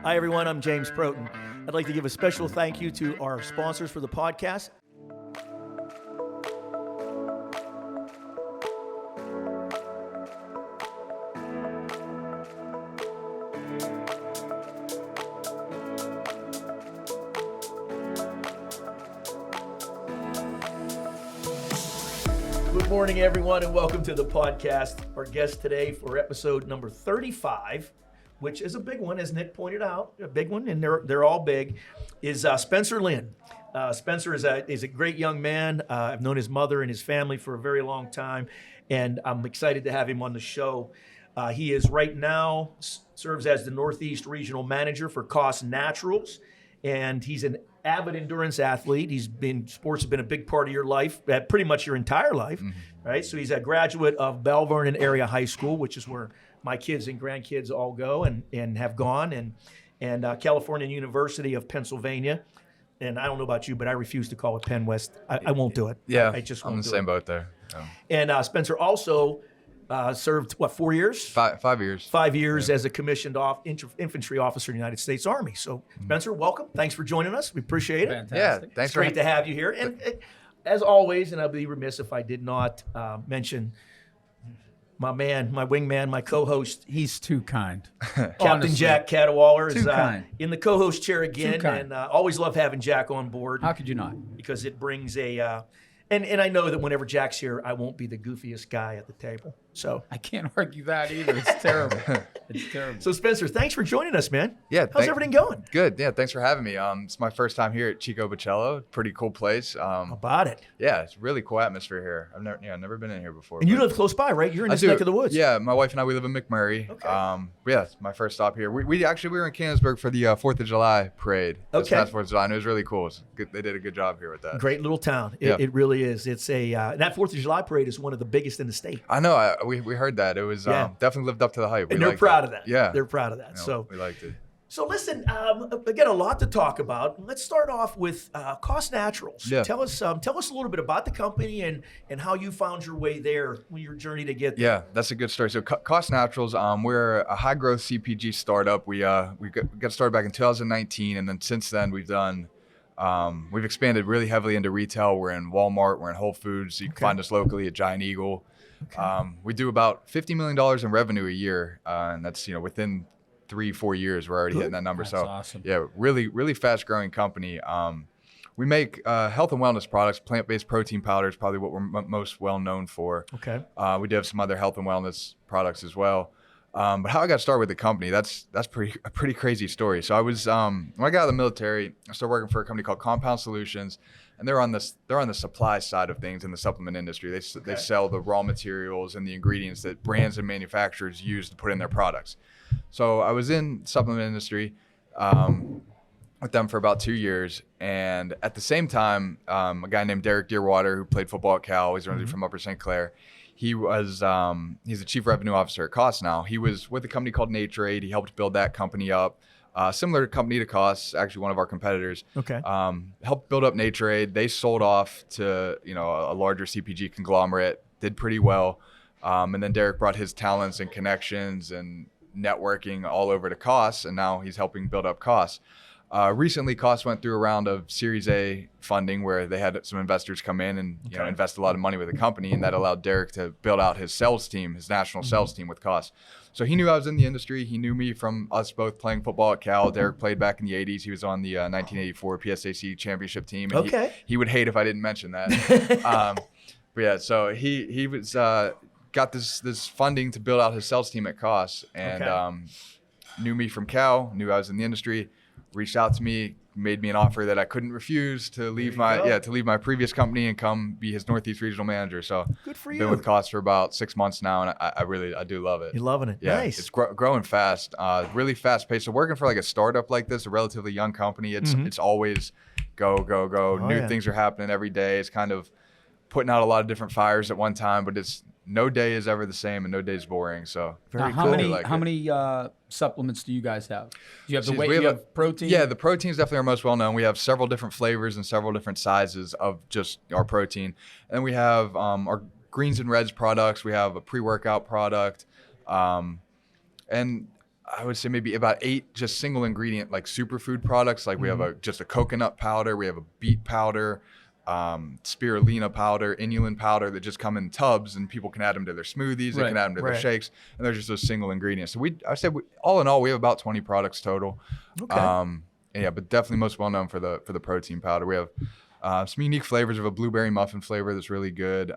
Hi, everyone. I'm James Protin. I'd like to give a special thank you to our sponsors for the podcast. Good morning, everyone, and welcome to the podcast. Our guest today for episode number 35, which is a big one, as Nick pointed out, a big one, and they're all big, is Spencer Lynn. Spencer is a great young man. I've known his mother and his family for a very long time, and I'm excited to have him on the show. He is right now serves as the Northeast Regional Manager for KOS Naturals, and he's an avid endurance athlete. Sports have been a big part of your life, pretty much your entire life, right? So he's a graduate of Belle, Vernon area high school, which is where my kids and grandkids all go and have gone, and California University of Pennsylvania. And I don't know about you, but I refuse to call it Penn West. I won't do it. Yeah, I just I'm won't the do same it. boat there. So. And Spencer also served, 4 years? 5 years. 5 years as a commissioned Infantry Officer in the United States Army. So, Spencer, welcome. Thanks for joining us. We appreciate it. Fantastic. Yeah, thanks It's great to have you here. And as always, and I'd be remiss if I did not mention my man, my wingman, my co-host. He's too kind. Captain Honestly. Jack Cadwallader is Too kind. in the co-host chair again. Too kind. And always love having Jack on board. How could you not? Because it brings a and I know that whenever Jack's here, I won't be the goofiest guy at the table. So I can't argue that either. It's terrible. It's terrible. So Spencer, thanks for joining us, man. Yeah, How's everything going? Good. Yeah, thanks for having me. It's my first time here at Chico Bocello. Pretty cool place. About it. Yeah, it's really cool atmosphere here. I've never been in here before. And you but- live close by, right? You're in I this do. neck of the woods. Yeah, my wife and I, we live in McMurray. Okay. Yeah, it's my first stop here. We were in Canonsburg for the 4th of July parade. This Okay. past 4th of July, and it was really cool. They did a good job here with that. Great little town. Yeah. It really is. It's and that 4th of July parade is one of the biggest in the state. I know. We heard that. It was definitely lived up to the hype. And We they're liked proud it. of that. Yeah. They're proud of that. No, So we liked it. So listen, again, a lot to talk about. Let's start off with KOS Naturals. Yeah. Tell us a little bit about the company and how you found your way there, your journey to get there. Yeah, that's a good story. So KOS Naturals, we're a high growth CPG startup. We got started back in 2019, and then since then we've expanded really heavily into retail. We're in Walmart, we're in Whole Foods. You can find us locally at Giant Eagle. Okay. We do about $50 million in revenue a year, and that's within 3-4 years we're already hitting that number. That's so awesome. Yeah, really fast growing company. We make health and wellness products. Plant-based protein powder is probably what we're most well known for. Okay. We do have some other health and wellness products as well. But how I got started with the company, that's a pretty crazy story. So I was when I got out of the military, I started working for a company called Compound Solutions, and they're on the supply side of things in the supplement industry. They sell the raw materials and the ingredients that brands and manufacturers use to put in their products. So I was in supplement industry with them for about 2 years, and at the same time, a guy named Derek Deerwater, who played football at Cal, he's originally from Upper St. Clair. He's the chief revenue officer at KOS now. He was with a company called Naturade. He helped build that company up. Similar company to KOS, actually one of our competitors. Okay. Helped build up Naturade. They sold off to a larger CPG conglomerate. Did pretty well. And then Derek brought his talents and connections and networking all over to KOS, and now he's helping build up KOS. Recently, KOS went through a round of Series A funding where they had some investors come in and invest a lot of money with the company, and that allowed Derek to build out his sales team, his national sales team with KOS. So he knew I was in the industry. He knew me from us both playing football at Cal. Derek played back in the 80s. He was on the 1984 PSAC championship team. And he would hate if I didn't mention that. But yeah, so he was got this funding to build out his sales team at KOS, and knew me from Cal, knew I was in the industry. Reached out to me, made me an offer that I couldn't refuse to leave my previous company and come be his Northeast Regional Manager. So good for you. Been with KOS for about 6 months now, and I do love it. You're loving it. Yeah, Nice. it's growing fast, really fast paced. So working for like a startup like this, a relatively young company, it's always go. New things are happening every day. It's kind of putting out a lot of different fires at one time, but it's no day is ever the same and no day is boring. So Very Now, cool. how many supplements do you guys have? Do you have the weight? You have protein? Yeah, the protein is definitely our most well known. We have several different flavors and several different sizes of just our protein. And we have our greens and reds products. We have a pre-workout product. And I would say maybe about 8 just single ingredient like superfood products. Like we have just a coconut powder, we have a beet powder, spirulina powder, inulin powder that just come in tubs, and people can add them to their smoothies, they can add them to their shakes, and they're just those single ingredients. So I said all in all, we have about 20 products total. Okay. Yeah, but definitely most well known for the protein powder. We have some unique flavors. We have a blueberry muffin flavor that's really good.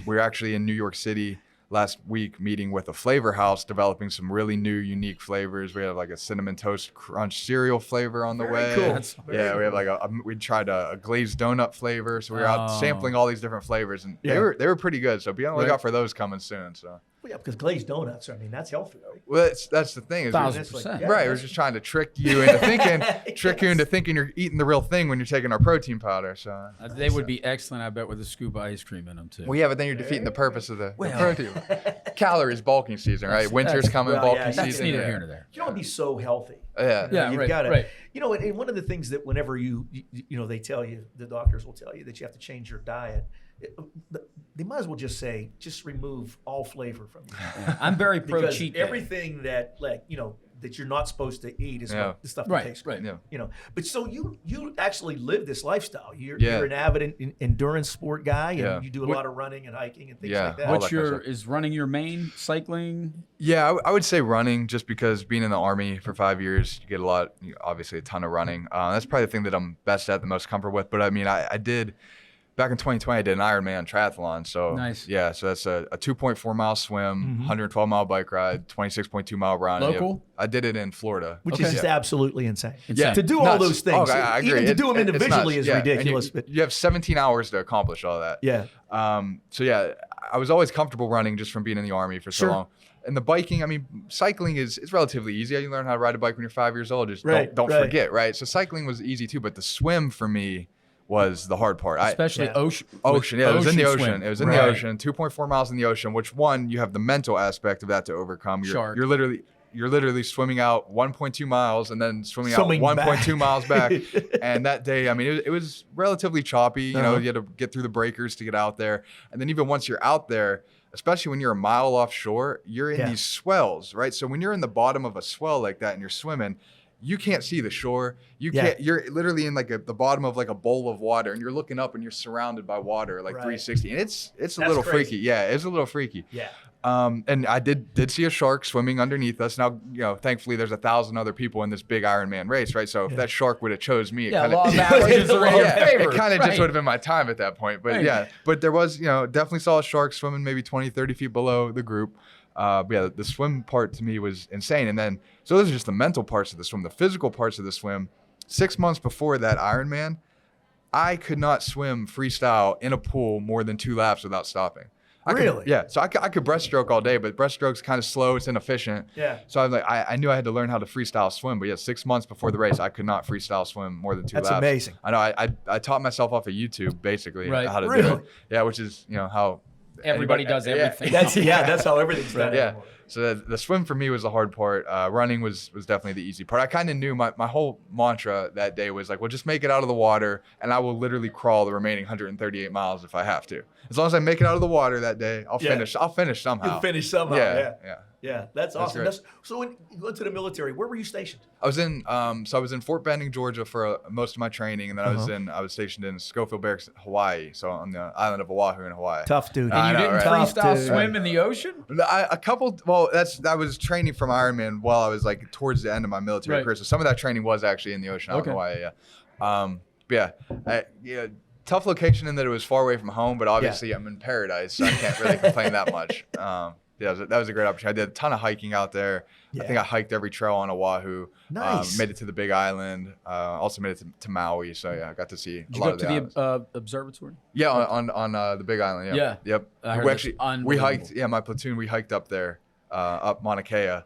We're actually in New York City last week meeting with a flavor house developing some really new unique flavors. We have like a cinnamon toast crunch cereal flavor on the way. Cool. Yeah, we have like we tried a glazed donut flavor, so we were out sampling all these different flavors, and they were pretty good. So be on the lookout for those coming soon. So. Well, yeah, because glazed donuts, I mean, that's healthy, right? Well, that's the thing. Is 1,000%. Right, we're just trying to trick you into thinking you're eating the real thing when you're taking our protein powder. So they would be excellent, I bet, with a scoop of ice cream in them too. Well, yeah, but then you're defeating the purpose of the protein. Calories, bulking season, right? Winter's coming, bulking season. That's neither here nor there. You don't want to be so healthy. Yeah, you've got to. You know, and one of the things that whenever you know, they tell you, the doctors will tell you that you have to change your diet. They might as well just say, just remove all flavor from you. I'm very pro cheat day. Everything that, like, you know, that you're not supposed to eat is the stuff that tastes good. Yeah. You know, but so you actually live this lifestyle. You're an avid endurance sport guy, and you do a lot of running and hiking and things like that. Is running your main, cycling? Yeah, I would say running, just because being in the Army for 5 years, you get obviously a ton of running. That's probably the thing that I'm best at, the most comfortable with. But I mean, I did. Back in 2020, I did an Ironman triathlon. So nice. Yeah, so that's a 2.4 mile swim, 112 mile bike ride, 26.2 mile run. Local? I did it in Florida, which is just absolutely insane. Yeah, to do all those things, I agree. Even to do them individually is ridiculous. But you have 17 hours to accomplish all that. Yeah. So yeah, I was always comfortable running just from being in the Army for so long. And the biking, I mean, cycling is relatively easy. You learn how to ride a bike when you're 5 years old. Just don't forget, right? So cycling was easy too, but the swim for me was the hard part. Especially ocean. Yeah, it was in the ocean. Swim. It was in the ocean. 2.4 miles in the ocean. Which you have the mental aspect of that to overcome. You're literally swimming out 1.2 miles and then swimming out 1.2 miles back. And that day, I mean, it was relatively choppy. You know, you had to get through the breakers to get out there. And then even once you're out there, especially when you're a mile offshore, you're in these swells, right? So when you're in the bottom of a swell like that and you're swimming, you can't see the shore. You can't. You're literally in like the bottom of like a bowl of water, and you're looking up, and you're surrounded by water, like 360. And it's a little freaky. Yeah, it's a little freaky. Yeah. And I did see a shark swimming underneath us. Now, you know, thankfully there's 1,000 other people in this big Ironman race, right? So if that shark would have chose me, it kind of just would have been my time at that point. But but there was, you know, definitely saw a shark swimming maybe 20, 30 feet below the group. But yeah, the swim part to me was insane. And then, so those are just the mental parts of the swim. The physical parts of the swim, 6 months before that Ironman, I could not swim freestyle in a pool more than 2 laps without stopping. Really? So I could breaststroke all day, but breaststroke's kind of slow. It's inefficient. Yeah. So I was like, I knew I had to learn how to freestyle swim. But yeah, 6 months before the race, I could not freestyle swim more than 2 laps. That's amazing. I know. I taught myself off of YouTube, basically, how to do it. Yeah, which is, you know, how everybody does everything. That's how everything's done. Yeah. So the swim for me was the hard part. Running was definitely the easy part. I kind of knew my whole mantra that day was like, well, just make it out of the water, and I will literally crawl the remaining 138 miles if I have to. As long as I make it out of the water that day, I'll finish. I'll finish somehow. You'll finish somehow. Yeah. That's awesome. Great. So when you went to the military, where were you stationed? I was in Fort Benning, Georgia for most of my training, and then I was stationed in Schofield Barracks, Hawaii, so on the island of Oahu in Hawaii. Tough dude. And you didn't freestyle swim in the ocean? I was training from Ironman while I was like towards the end of my military career, so some of that training was actually in the ocean out in Hawaii. Tough location in that it was far away from home, but obviously I'm in paradise, so I can't really complain that much. That was a great opportunity. I did a ton of hiking out there. I think I hiked every trail on Oahu. Nice. Made it to the Big Island. Also made it to Maui. So I got to see a lot of the islands. Did you go to the observatory? Yeah, on the Big Island. Yeah. Yep. We hiked. Yeah, my platoon. We hiked up there, up Mauna Kea,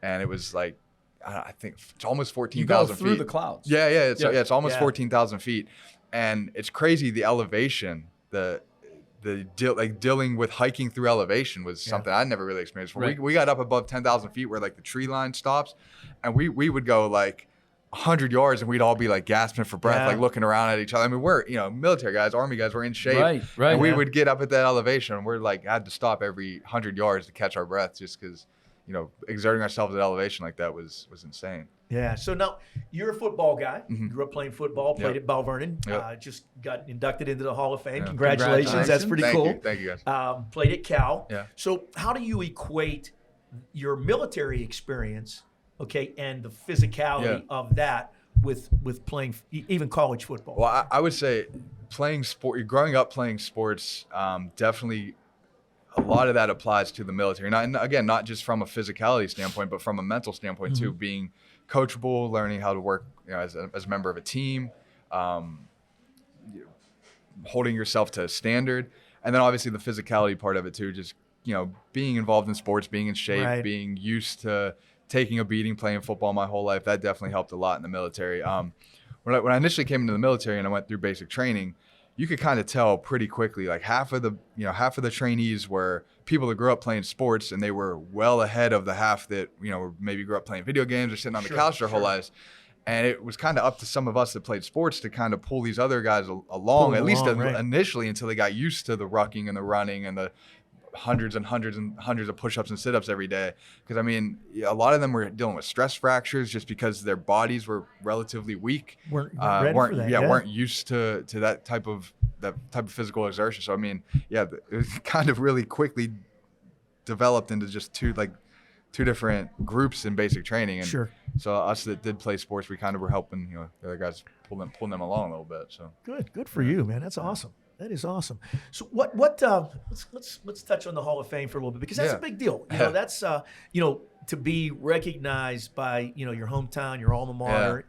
and it was like, I think it's almost 14,000 feet. You go through the clouds. Yeah. It's almost 14,000 feet, and it's crazy. The elevation, dealing with hiking through elevation was something I never really experienced before. We got up above 10,000 feet where like the tree line stops, and we would go like 100 yards and we'd all be like gasping for breath, like looking around at each other. I mean, we're, you know, military guys, Army guys, we're in shape. And we would get up at that elevation and we're like, had to stop every 100 yards to catch our breath just because, exerting ourselves at elevation like that was insane. Yeah. So now you're a football guy. You grew up playing football, played at Belle Vernon, just got inducted into the Hall of Fame. Congratulations. That's pretty cool. Thank you guys. Played at Cal. Yeah. So how do you equate your military experience, and the physicality of that with playing even college football? Well, I would say growing up playing sports, definitely a lot of that applies to the military. Not just from a physicality standpoint, but from a mental standpoint too, being coachable, learning how to work as a member of a team, holding yourself to a standard. And then obviously the physicality part of it too, just, being involved in sports, being in shape, being used to taking a beating, playing football my whole life. That definitely helped a lot in the military. When I initially came into the military and I went through basic training, you could kind of tell pretty quickly, like half of the trainees were people that grew up playing sports, and they were well ahead of the half that, maybe grew up playing video games or sitting on the couch their whole lives. And it was kind of up to some of us that played sports to kind of pull these other guys along, initially, until they got used to the rucking and the running and the hundreds and hundreds and hundreds of push-ups and sit-ups every day. Because a lot of them were dealing with stress fractures just because their bodies were relatively weak, weren't used to that type of physical exertion. So it was kind of really quickly developed into just two different groups in basic training. And so us that did play sports, we kind of were helping the other guys pulling them along a little bit. So good for you, man. That's awesome. That is awesome. So let's touch on the Hall of Fame for a little bit, because that's a big deal. That's to be recognized by your hometown, your alma mater,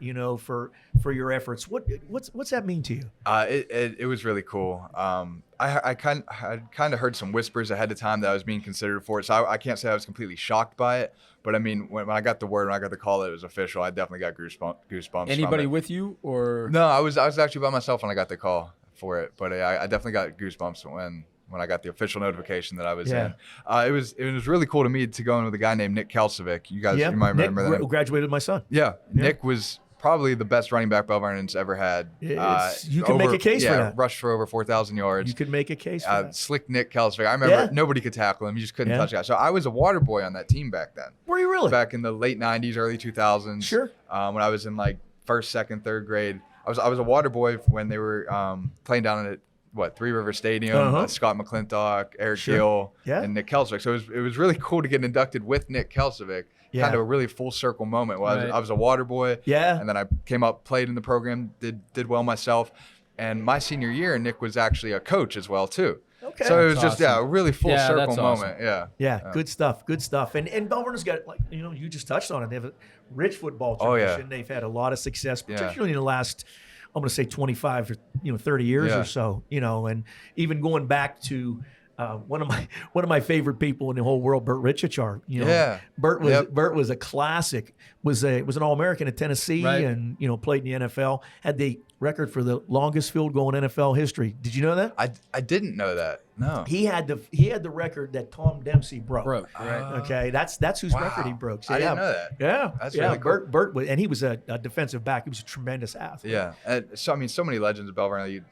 for your efforts. What's that mean to you? It was really cool. I kind of heard some whispers ahead of time that I was being considered for it, so I can't say I was completely shocked by it. But when I got the word, when I got the call that it was official, I definitely got goosebumps. Anybody with you, or? No, I was actually by myself when I got the call for it, but I definitely got goosebumps when I got the official notification that I was in. It was really cool to me to go in with a guy named Nick Kelsovic. You guys, you might remember that. Who graduated my son. Yeah, Nick was probably the best running back Belle Vernon's ever had. You can make a case for that. Rushed for over 4,000 yards. You could make a case for that. Slick Nick Kelsovic. I remember nobody could tackle him. You just couldn't touch a guy. So I was a water boy on that team back then. Were you really? Back in the late 90s, early 2000s. Sure. When I was in first, second, third grade. I was a water boy when they were playing down at Three River Stadium, Scott McClintock, Eric Gill, and Nick Kelsovic. So it was really cool to get inducted with Nick Kelsovic. Kind of a really full circle moment. I was a water boy, and then I came up, played in the program, did well myself. And my senior year, Nick was actually a coach as well too. Okay. So it was just a really full circle moment. Awesome. Yeah, good stuff. And Belle Vernon's got, you just touched on it. They have a rich football tradition. They've had a lot of success, particularly in the last, I'm going to say 25 or 30 years or so, and even going back to one of my favorite people in the whole world, Bert Richachar. Bert was a classic. Was an All-American at Tennessee, and played in the NFL. Had the record for the longest field goal in NFL history. Did you know that? I didn't know that. No. He had the record that Tom Dempsey broke. Right. Okay, that's whose record he broke. So, I didn't know that. Yeah, that's really cool. Bert was, and he was a defensive back. He was a tremendous athlete. Yeah, so many legends of Belle Vernon.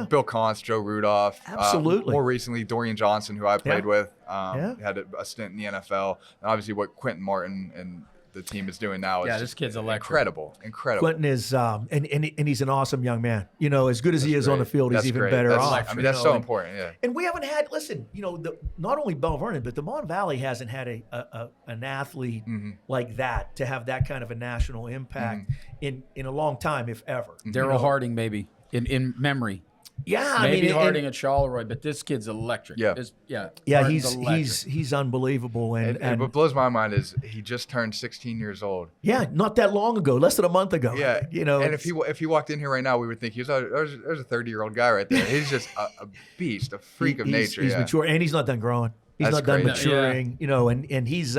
Bill Const, Joe Rudolph. Absolutely. More recently, Dorian Johnson, who I played with, had a stint in the NFL, and obviously what Quentin Martin and the team is doing now is this kid's electric. Incredible. Quentin is and he's an awesome young man. As good as he is on the field, he's even better off. That's so important. Yeah. And we haven't had not only Belle Vernon, but the Mon Valley hasn't had an athlete like that to have that kind of a national impact in a long time, if ever. Daryl Harding, maybe in memory. Yeah, maybe Harding at Charleroi, but this kid's electric. He's unbelievable. And what blows my mind is he just turned 16 years old. Yeah, not that long ago, less than a month ago. Yeah, And if he walked in here right now, we would think there's a 30-year-old guy right there. He's just a beast, a freak of nature. He's mature, and he's not done growing. He's not done maturing, and he's,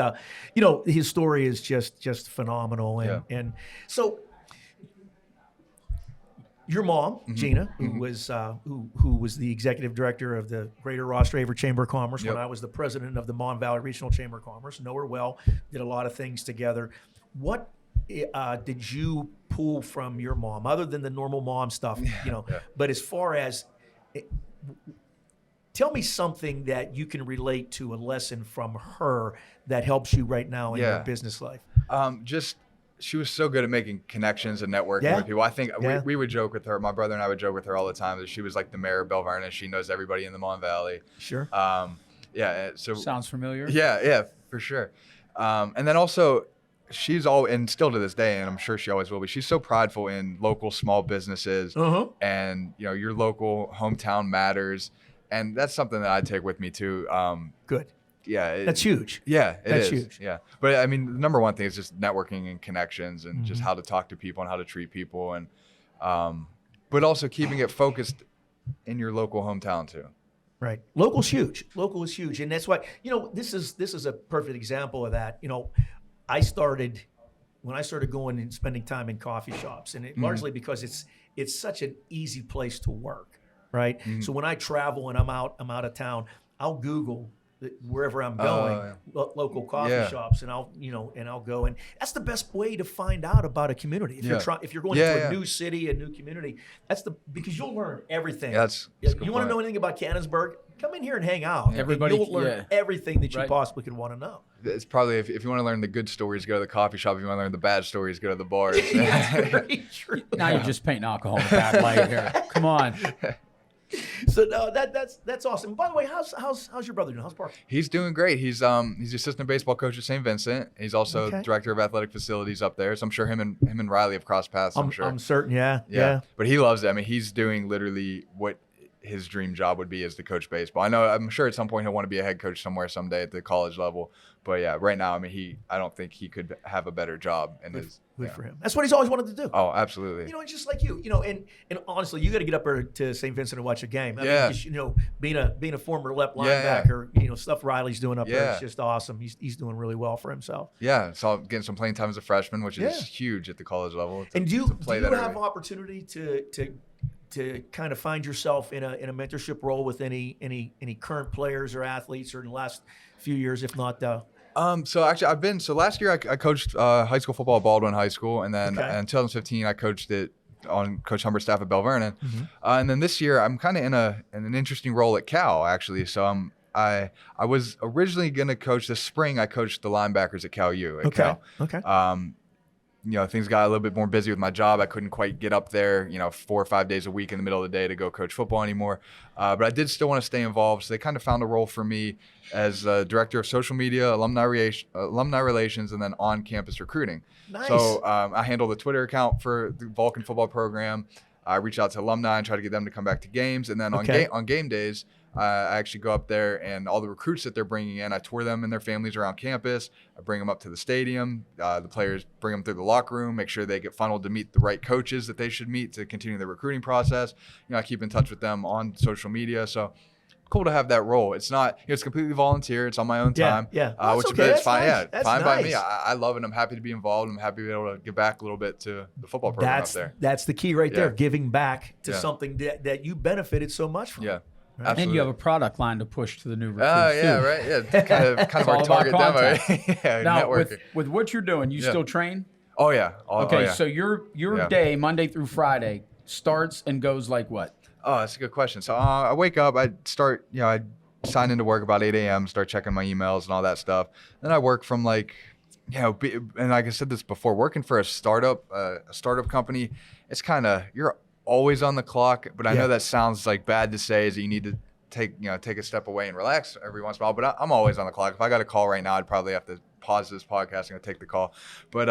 his story is just phenomenal. And so. Your mom, Gina, who was the executive director of the Greater Ross Draver Chamber of Commerce when I was the president of the Mon Valley Regional Chamber of Commerce. Know her well, did a lot of things together. What did you pull from your mom, other than the normal mom stuff? But as far as Tell me something that you can relate to, a lesson from her that helps you right now in your business life. She was so good at making connections and networking with people. I think we would joke with her. My brother and I would joke with her all the time that she was like the mayor of Belle Vernon. She knows everybody in the Mon Valley. Sure. So sounds familiar. Yeah, for sure. And then also, she's and still to this day, and I'm sure she always will be, she's so prideful in local small businesses, and your local hometown matters, and that's something that I take with me too. Good. Yeah, that's huge. Yeah, that's is. Huge. Yeah, but I mean, the number one thing is just networking and connections, and just how to talk to people and how to treat people, and but also keeping it focused in your local hometown too. Right. Local's huge. Local is huge, and that's why this is a perfect example of that. When I started going and spending time in coffee shops, and largely because it's such an easy place to work, right? So when I travel and I'm out of town, I'll Google wherever I'm going, local coffee shops, and I'll go, and that's the best way to find out about a community. If you're going to a new city, a new community, because you'll learn everything. You want to know anything about Canonsburg? Come in here and hang out. You'll learn everything that you possibly could want to know. It's probably if you want to learn the good stories, go to the coffee shop. If you want to learn the bad stories, go to the bars. That's very true. Now you're just painting alcohol in a bad light here. Come on. So no, that's awesome. By the way, how's your brother doing? How's Parker? He's doing great. He's the assistant baseball coach at St. Vincent. He's also director of athletic facilities up there. So I'm sure him and Riley have crossed paths. I'm sure. I'm certain. Yeah. But he loves it. I mean, he's doing literally what his dream job would be, is to coach baseball. I'm sure at some point he'll want to be a head coach somewhere someday at the college level. But yeah, right now, I mean, I don't think he could have a better job in his. Good for him. That's what he's always wanted to do. Oh, absolutely. It's just like you. And honestly, you got to get up there to St. Vincent and watch a game. I mean, being a former left linebacker, stuff Riley's doing up there is just awesome. He's doing really well for himself. Yeah, so getting some playing time as a freshman, which is huge at the college level. And do you have opportunity to kind of find yourself in a mentorship role with any current players or athletes, or in the last few years, if not? So actually, last year I coached high school football at Baldwin High School, and then in 2015 I coached it on Coach Humber's staff at Belle Vernon, and then this year I'm kind of in an interesting role at Cal, actually. So I was originally going to coach this spring. I coached the linebackers at Cal U at Cal. Okay. Things got a little bit more busy with my job. I couldn't quite get up there, 4 or 5 days a week in the middle of the day to go coach football anymore. But I did still want to stay involved. So they kind of found a role for me as director of social media, alumni relations, and then on-campus recruiting. Nice. So I handle the Twitter account for the Vulcan football program. I reach out to alumni and try to get them to come back to games. And then on game days, I actually go up there, and all the recruits that they're bringing in, I tour them and their families around campus. I bring them up to the stadium. The players bring them through the locker room, make sure they get funneled to meet the right coaches that they should meet to continue the recruiting process. I keep in touch with them on social media. So cool to have that role. It's not, it's completely volunteer. It's on my own time. Which is fine. Nice. Yeah, fine by me. I love it. I'm happy to be involved. I'm happy to be able to give back a little bit to the football program up there. That's the key right there, giving back to something that you benefited so much from. Yeah. Right? Absolutely. And you have a product line to push to the new recruits. Oh, yeah, too. right. Yeah, kind of our target demo. Now, networking. with what you're doing, you still train? Oh, yeah. So your day, Monday through Friday, starts and goes like what? Oh, that's a good question. So I wake up, I start, I sign into work about 8 a.m., start checking my emails and all that stuff. Then I work from and like I said this before, working for a startup company, it's kind of, you're always on the clock, but I know that sounds like bad to say, is that you need to take a step away and relax every once in a while, but I'm always on the clock. If I got a call right now, I'd probably have to pause this podcast and go take the call. But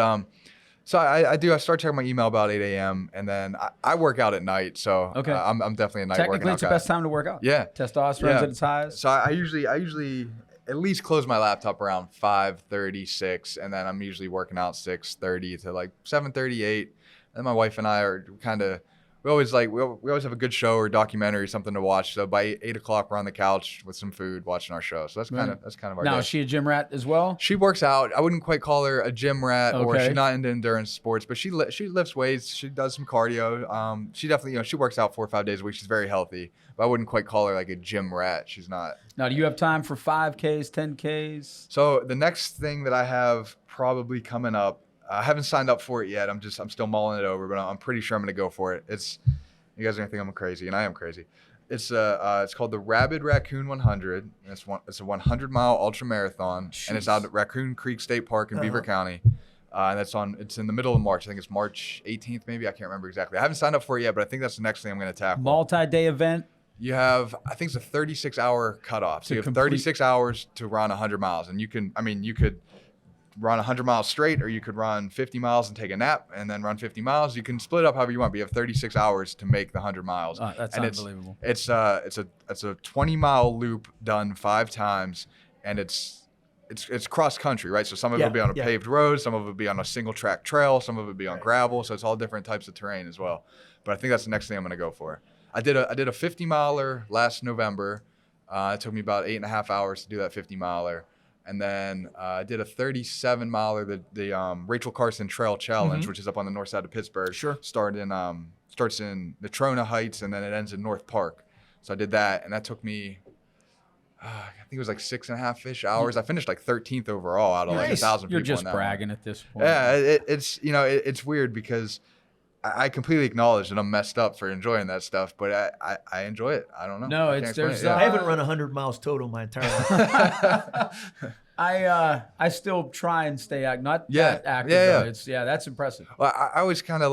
so I start checking my email about 8 a.m. and then I work out at night. So I'm definitely a night working out guy. Technically, it's the best time to work out. Yeah. Testosterone's at its highest. So I usually at least close my laptop around 5:30, 6, and then I'm usually working out 6:30 to like 7:30, 8. And my wife and I are kind of, we always have a good show or documentary, something to watch. So by 8 o'clock, we're on the couch with some food, watching our show. So that's kind of our day. Now, is she a gym rat as well? She works out. I wouldn't quite call her a gym rat, or she's not into endurance sports, but she lifts weights. She does some cardio. She definitely, she works out 4 or 5 days a week. She's very healthy, but I wouldn't quite call her like a gym rat. She's not. Now, do you have time for 5Ks, 10Ks? So the next thing that I have probably coming up, I haven't signed up for it yet. I'm still mulling it over, but I'm pretty sure I'm going to go for it. You guys are going to think I'm crazy, and I am crazy. It's called the Rabid Raccoon 100. And it's a 100-mile ultra marathon, and it's out at Raccoon Creek State Park in Beaver County. And it's in the middle of March. I think it's March 18th, maybe. I can't remember exactly. I haven't signed up for it yet, but I think that's the next thing I'm going to tackle. Multi-day event. You have, I think it's a 36-hour cutoff. So you have 36 hours to run 100 miles, and you could run 100 miles straight, or you could run 50 miles and take a nap and then run 50 miles. You can split it up however you want, but you have 36 hours to make the 100 miles. That's unbelievable. It's a 20-mile loop done 5 times, and it's cross country, right? So some of it will be on a paved road, some of it will be on a single track trail, some of it will be on gravel. So it's all different types of terrain as well. But I think that's the next thing I'm going to go for. I did a 50-miler last November. It took me about 8.5 hours to do that 50-miler. And then I did a 37-miler, the Rachel Carson Trail Challenge, which is up on the north side of Pittsburgh. Sure. Starts in Natrona Heights, and then it ends in North Park. So I did that, and that took me, I think it was like 6.5-ish hours. I finished like 13th overall out of like 1,000 people. You're just in that bragging one. At this point. Yeah, it's weird because I completely acknowledge that I'm messed up for enjoying that stuff, but I enjoy it. I don't know. No, I haven't run 100 miles total my entire life. I still try and stay not that active. Though. That's impressive. Well, I always kind of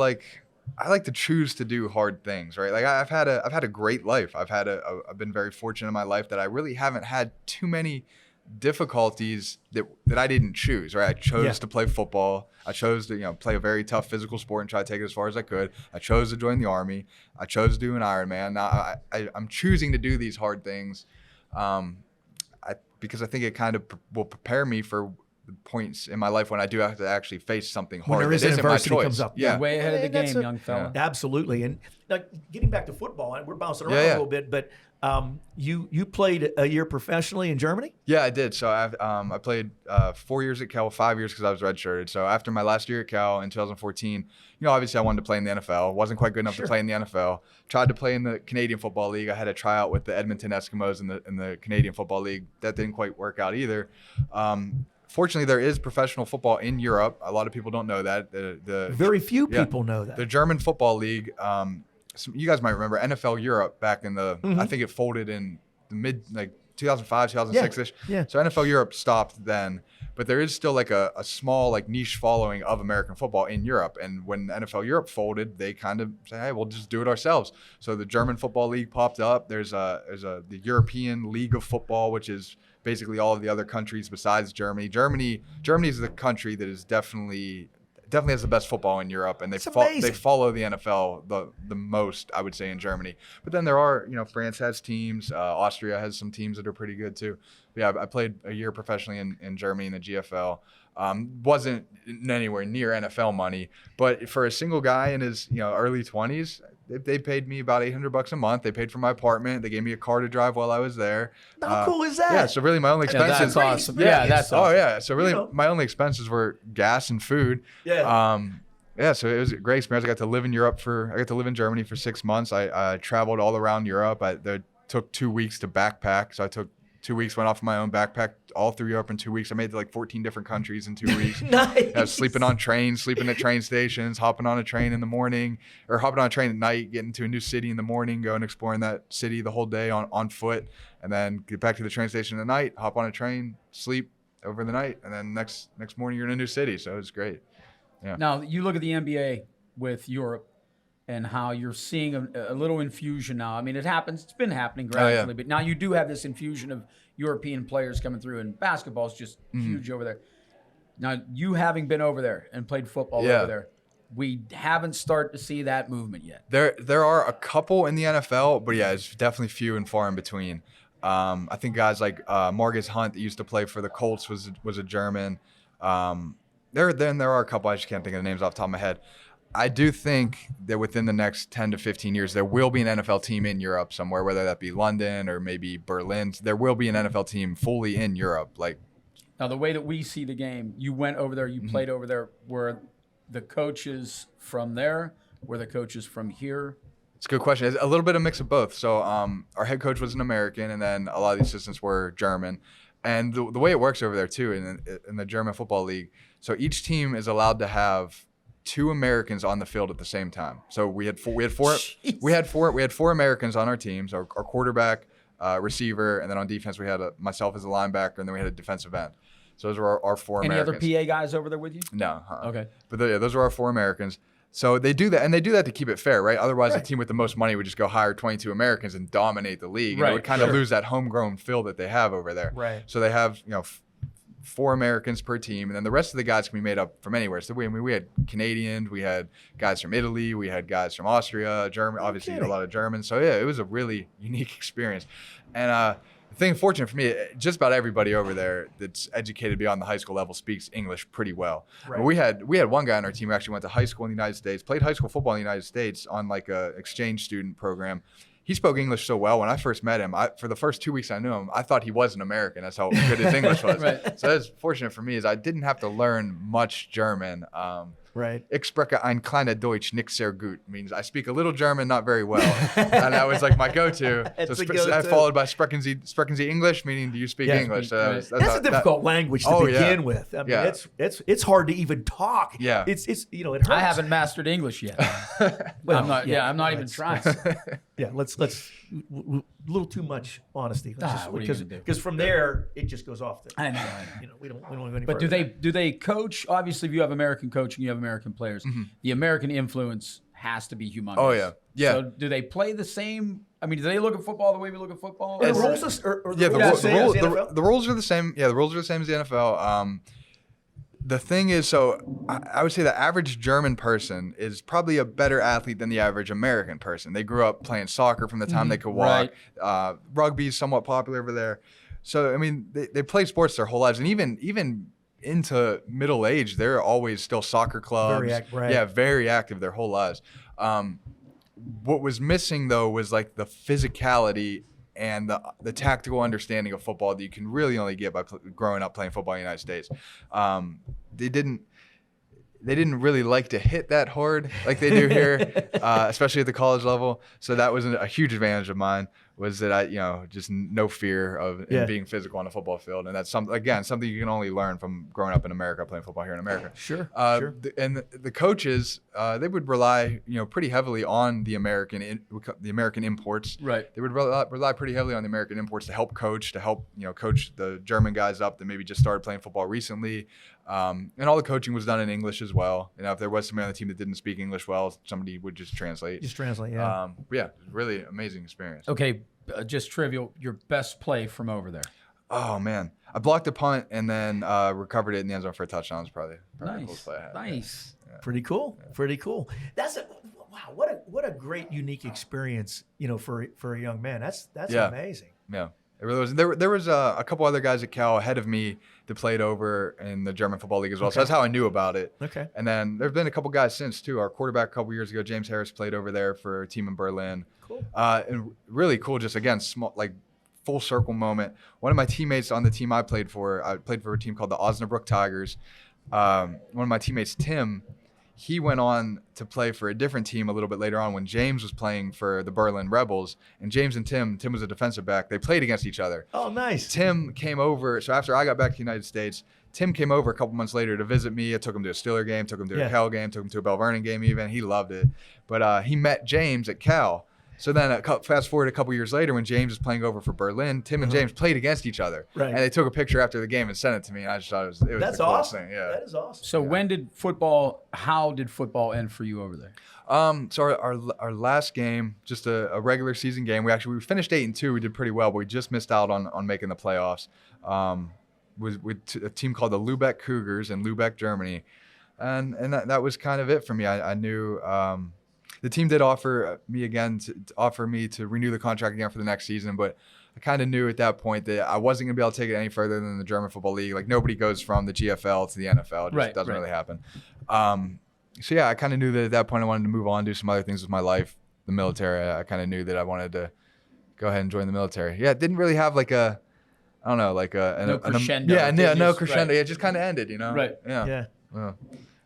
I like to choose to do hard things, right? Like I've had a great life. I've been very fortunate in my life that I really haven't had too many difficulties that I didn't choose, right? I chose to play football. I chose to play a very tough physical sport and try to take it as far as I could. I chose to join the Army. I chose to do an Ironman. Now I'm choosing to do these hard things because I think it kind of will prepare me for the points in my life when I do have to actually face something hard. When there is adversity comes up. Yeah. You're way ahead of the game, young fella. Absolutely. And like, getting back to football, and we're bouncing around a little bit, but you played a year professionally in Germany? Yeah, I did. So I played 4 years at Cal, 5 years because I was redshirted. So after my last year at Cal in 2014, obviously I wanted to play in the NFL. Wasn't quite good enough to play in the NFL. Tried to play in the Canadian Football League. I had a tryout with the Edmonton Eskimos in the Canadian Football League. That didn't quite work out either. Fortunately, there is professional football in Europe. A lot of people don't know that. Very few people know that. The German Football League, you guys might remember NFL Europe back in the, I think it folded in the mid, 2005, 2006-ish. Yeah. So NFL Europe stopped then, but there is still a small niche following of American football in Europe. And when NFL Europe folded, they kind of say, hey, we'll just do it ourselves. So the German Football League popped up. There's the European League of Football, which is basically all of the other countries besides Germany. Germany is the country that is definitely has the best football in Europe, and they follow the NFL the most, I would say, in Germany. But then there are, France has teams, Austria has some teams that are pretty good too. But yeah, I played a year professionally in Germany in the GFL. Wasn't anywhere near NFL money, but for a single guy in his early 20s, they paid me about $800 a month. They paid for my apartment. They gave me a car to drive while I was there. How cool is that? Yeah, so really my only expenses. That's awesome. Yeah, that's awesome. Oh yeah, so really my only expenses were gas and food. Yeah. So it was a great experience. I got to live in Germany for 6 months. I traveled all around Europe. It took 2 weeks to backpack, so I took 2 weeks, went off my own backpack all through Europe in 2 weeks. I made it 14 different countries in 2 weeks. Nice. I was sleeping on trains, sleeping at train stations, hopping on a train in the morning, or hopping on a train at night, getting to a new city in the morning, going exploring that city the whole day on foot, and then get back to the train station at night, hop on a train, sleep over the night, and then next morning you're in a new city. So it was great. Yeah. Now you look at the NBA with Europe and how you're seeing a little infusion now. I mean, it happens. It's been happening gradually, but now you do have this infusion of European players coming through, and basketball is just huge over there. Now, you having been over there and played football over there, we haven't started to see that movement yet. There are a couple in the NFL, but yeah, it's definitely few and far in between. I think guys like Marcus Hunt that used to play for the Colts was a German. There are a couple. I just can't think of the names off the top of my head. I do think that within the next 10 to 15 years, there will be an NFL team in Europe somewhere, whether that be London or maybe Berlin. There will be an NFL team fully in Europe. Now, the way that we see the game, you went over there, you played over there. Were the coaches from there? Were the coaches from here? It's a good question. It's a little bit of mix of both. So our head coach was an American, and then a lot of the assistants were German. And the way it works over there, too, in the German Football League, so each team is allowed to have 2 Americans on the field at the same time. So we had four Jeez. we had four Americans on our teams, our quarterback, receiver, and then on defense we had myself as a linebacker, and then we had a defensive end. So those were our 4 Any Americans. other PA guys over there with you? No. Okay. But those are our 4 Americans. So they do that, and they do that to keep it fair, right? Otherwise, the team with the most money would just go hire 22 Americans and dominate the league. And Right, it would kind of lose that homegrown feel that they have over there. Right. So they have, 4 Americans per team, and then the rest of the guys can be made up from anywhere. So we had Canadians, we had guys from Italy, we had guys from Austria, Germany, obviously a lot of Germans. So yeah, it was a really unique experience. And the thing fortunate for me, just about everybody over there that's educated beyond the high school level speaks English pretty well. Right. But we had one guy on our team who actually went to high school in the United States, played high school football in the United States on like a exchange student program. He spoke English so well. When I first met him, for the first 2 weeks I knew him, I thought he was an American. That's how good his English was. Right. So that's fortunate for me is I didn't have to learn much German. Right. Ich spreche ein kleiner Deutsch, nicht sehr gut, means I speak a little German, not very well. And that was like my go-to. It's So a go-to. followed by sprechen Sie English, meaning do you speak English? So right. That's a difficult language to begin with. I mean, it's hard to even talk. Yeah. It's it hurts. I haven't mastered English yet. I'm not even trying. Yeah, let's a little too much honesty. what are you gonna do? Because from there it just goes off. I know. We don't go any But further. do they coach? Obviously, if you have American coaching, you have American players. The American influence has to be humongous. Oh, yeah. Yeah. So do they play the same? I mean, do they look at football the way we look at football? Are the Or- rules are Yeah, the rules the same as the NFL? the rules are the same. Yeah, the rules are the same as the NFL. The thing is, so I would say the average German person is probably a better athlete than the average American person. They grew up playing soccer from the time they could walk. Rugby is somewhat popular over there. So, I mean, they play sports their whole lives. And even into middle age, they're always still soccer clubs. Very active their whole lives. What was missing, though, was like the physicality and the tactical understanding of football that you can really only get by growing up playing football in the United States. They didn't really like to hit that hard like they do here, especially at the college level. So that was a huge advantage of mine, was that I, just no fear of being physical on a football field. And that's something you can only learn from growing up in America, playing football here in America. Sure. And the coaches, they would rely, pretty heavily on the American imports. Right. They would rely pretty heavily on the American imports to help coach coach the German guys up that maybe just started playing football recently. And all the coaching was done in English as well. If there was somebody on the team that didn't speak English well, somebody would just translate. Yeah. But yeah, really amazing experience. Okay, just trivial. Your best play from over there. Oh man, I blocked a punt and then recovered it in the end zone for a touchdown. It was probably the coolest play I had. Nice. Yeah. Pretty cool. Pretty cool. Wow. What a great unique experience. For a young man. That's amazing. Yeah. It really was. There was a couple other guys at Cal ahead of me that played over in the German Football League as well. Okay. So that's how I knew about it. Okay. And then there's been a couple guys since too. Our quarterback a couple years ago, James Harris, played over there for a team in Berlin. Cool. And really cool. Just again, small, like full circle moment. One of my teammates on the team I played for a team called the Osnabrück Tigers. One of my teammates, Tim, he went on to play for a different team a little bit later on when James was playing for the Berlin Rebels. And James and Tim was a defensive back. They played against each other. Oh, nice. Tim came over. So after I got back to the United States, Tim came over a couple months later to visit me. I took him to a Steeler game, took him to a Cal game, took him to a Vernon game even. He loved it. But he met James at Cal. So then fast forward a couple years later when James was playing over for Berlin, Tim and James played against each other. Right. And they took a picture after the game and sent it to me. And I just thought it was That's the coolest awesome. thing. Yeah. That is awesome. So how did football end for you over there? So our last game, just a regular season game. We finished 8-2. We did pretty well, but we just missed out on making the playoffs. Was with a team called the Lübeck Cougars in Lübeck, Germany, and that was kind of it for me. I knew the team did offer me to renew the contract again for the next season, but I kind of knew at that point that I wasn't going to be able to take it any further than the German Football League. Like nobody goes from the GFL to the NFL. It just doesn't really happen. So yeah, I kind of knew that at that point I wanted to move on, do some other things with my life. The military, I kind of knew that I wanted to go ahead and join the military. Yeah, it didn't really have like a, I don't know, like no crescendo. no crescendo. Right. Yeah, it just kind of ended, Right. Yeah.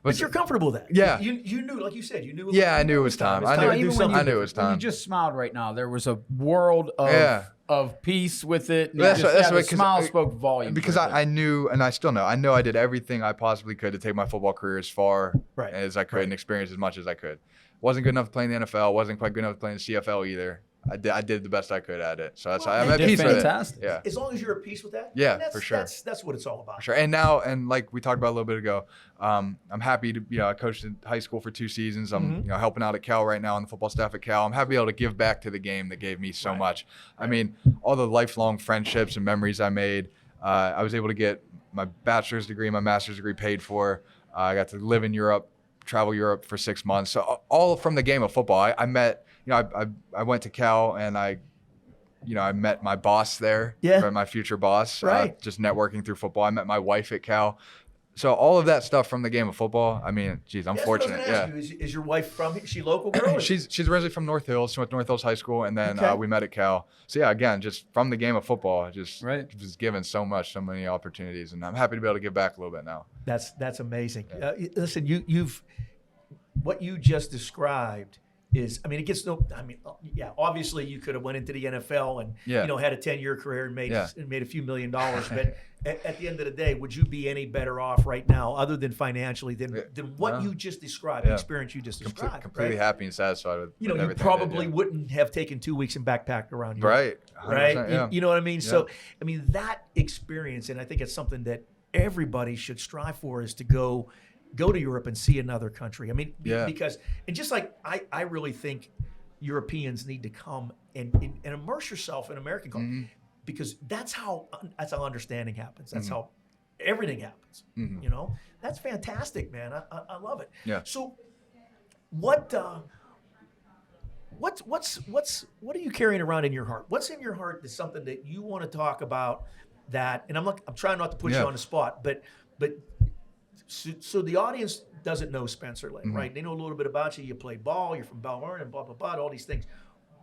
But you're comfortable with that. Yeah. You knew, like you said, you knew. I knew it was time. It's time to do something. I knew it was When time. you just smiled right now, there was a world of peace with it. And That's the right, smile spoke volumes. Because I knew, and I still know, I know I did everything I possibly could to take my football career as far as I could and experience as much as I could. Wasn't good enough to play in the NFL. Wasn't quite good enough to play in the CFL either. I did the best I could at it. So that's I'm at peace with it. Yeah. As long as you're at peace with that. Yeah, for sure. That's what it's all about. For sure. And now, and like we talked about a little bit ago, I'm happy to, I coached in high school for 2 seasons. I'm, helping out at Cal right now on the football staff at Cal. I'm happy to be able to give back to the game that gave me so much. I mean, all the lifelong friendships and memories I made. I was able to get my bachelor's degree, my master's degree paid for. I got to live in Europe, travel Europe for 6 months. So all from the game of football. I met, I went to Cal and I met my boss there, my future boss, just networking through football. I met my wife at Cal. So all of that stuff from the game of football, I mean, geez, I'm fortunate. Yeah. Is your wife from, is she local girl? She's originally from North Hills. She went to North Hills High School, and then we met at Cal. So yeah, again, just from the game of football, just given so many opportunities, and I'm happy to be able to give back a little bit now. That's amazing. Listen, you've what you just described is, I mean, it gets obviously you could have went into the NFL and had a 10-year career and made a few $1 million, but at the end of the day, would you be any better off right now, other than financially, than what you just described, the experience you just described? Completely happy and satisfied with you probably wouldn't have taken 2 weeks and backpacked around here, right? Yeah. You know what I mean? Yeah. So I mean, that experience, and I think it's something that everybody should strive for, is to go to Europe and see another country. I mean, because, and just like I really think Europeans need to come and immerse yourself in American culture, because that's how understanding happens. That's how everything happens. That's fantastic, man. I love it. Yeah. So what are you carrying around in your heart? What's in your heart that's something that you want to talk about? That, and I'm trying not to put you on the spot, but. So the audience doesn't know Spencer Lynn, right? They know a little bit about you. You play ball. You're from Belle, Vernon, blah, blah, blah, all these things.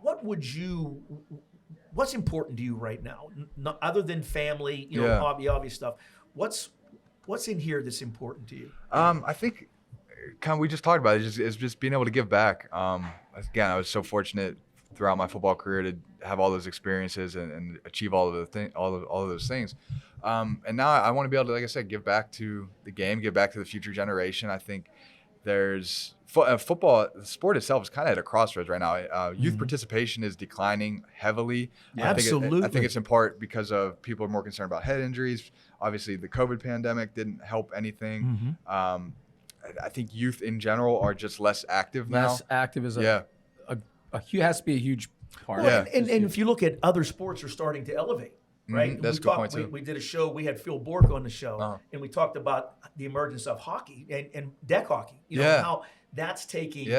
What's important to you right now? Not, other than family, obvious stuff. What's in here that's important to you? I think kind of we just talked about it, is just being able to give back. Again, I was so fortunate throughout my football career to have all those experiences and achieve all of those things. And now I want to be able to, like I said, give back to the game, give back to the future generation. I think there's football, the sport itself is kind of at a crossroads right now. Youth participation is declining heavily. Absolutely. I think it's in part because of people are more concerned about head injuries. Obviously, the COVID pandemic didn't help anything. I think youth in general are just less active now. Less active is has to be a huge part. Well, and if you look at other sports are starting to elevate, right? That's a good point too. We did a show. We had Phil Bork on the show, and we talked about the emergence of hockey and deck hockey. How that's taking.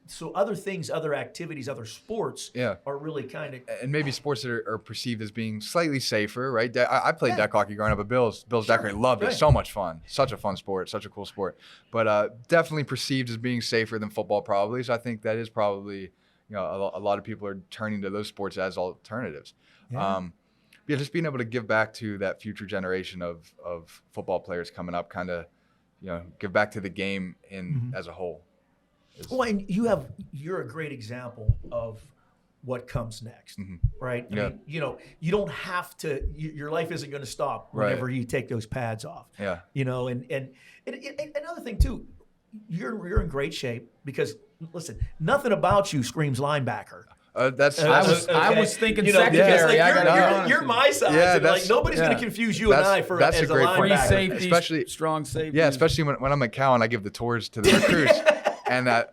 So other things, other activities, other sports are really kind of, and maybe sports that are perceived as being slightly safer, right? I played deck hockey growing up at Bill's deck hockey. Loved it. So much fun. Such a fun sport. Such a cool sport. But definitely perceived as being safer than football probably. So I think that is probably, a lot of people are turning to those sports as alternatives. Just being able to give back to that future generation of football players coming up, kind of, give back to the game as a whole. Well, and you're a great example of what comes next, right? I mean, you don't have to. Your life isn't going to stop whenever you take those pads off. Yeah. And another thing too, you're in great shape because listen, nothing about you screams linebacker. I was thinking secondary. You're my size. Yeah, and nobody's going to confuse you and I as a linebacker. Free safety, especially strong safety. Yeah, especially when I'm at Cal and I give the tours to the recruits. And I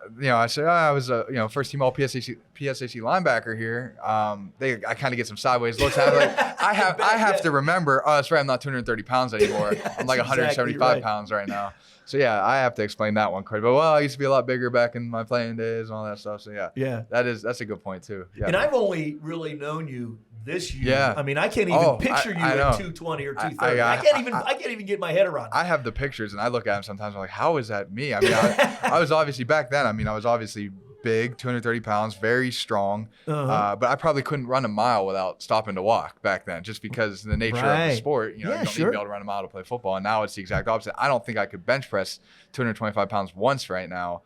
say, I was a first team all PSAC linebacker here. I kind of get some sideways looks. I have to remember. Oh, that's right. I'm not 230 pounds anymore. I'm like 175 pounds right now. So yeah, I have to explain that one quite a bit. Well, I used to be a lot bigger back in my playing days and all that stuff. So yeah, that's a good point too. Yeah. And I've only really known you this year. Yeah. I mean, I can't even picture you at 220 or 230. I can't even get my head around it. I have the pictures and I look at them sometimes. I'm like, how is that me? I mean, I was obviously back then. I mean, I was obviously big, 230 pounds, very strong. But I probably couldn't run a mile without stopping to walk back then, just because of the nature of the sport. You know, you don't need to be able to run a mile to play football. And now it's the exact opposite. I don't think I could bench press 225 pounds once right now,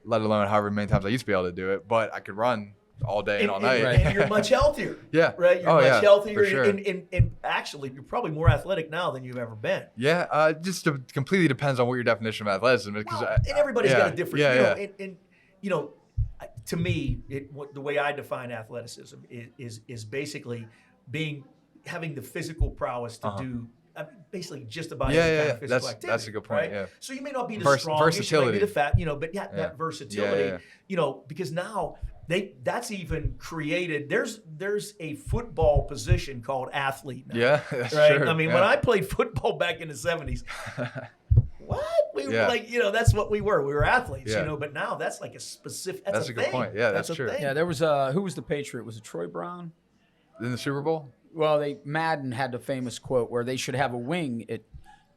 let alone however many times I used to be able to do it. But I could run all day and all night. And you're much healthier. Yeah. Right? You're much healthier. For sure. And actually, you're probably more athletic now than you've ever been. Yeah. Completely depends on what your definition of athleticism is. And everybody's got a different, Yeah. You know, to me, the way I define athleticism is basically having the physical prowess to do basically just about any kind of physical activity. That's a good point. Right? Yeah. So you may not be the strongest, you might be the fat, but that versatility, because now that's even created. There's a football position called athlete now. Yeah, that's right. true. I mean, when I played football back in the 70s. What? We were like, that's what we were. We were athletes, but now that's like a specific, that's a good point. Yeah, that's true. Thing. Yeah, there was who was the Patriot? Was it Troy Brown? In the Super Bowl? Well, Madden had the famous quote where they should have a wing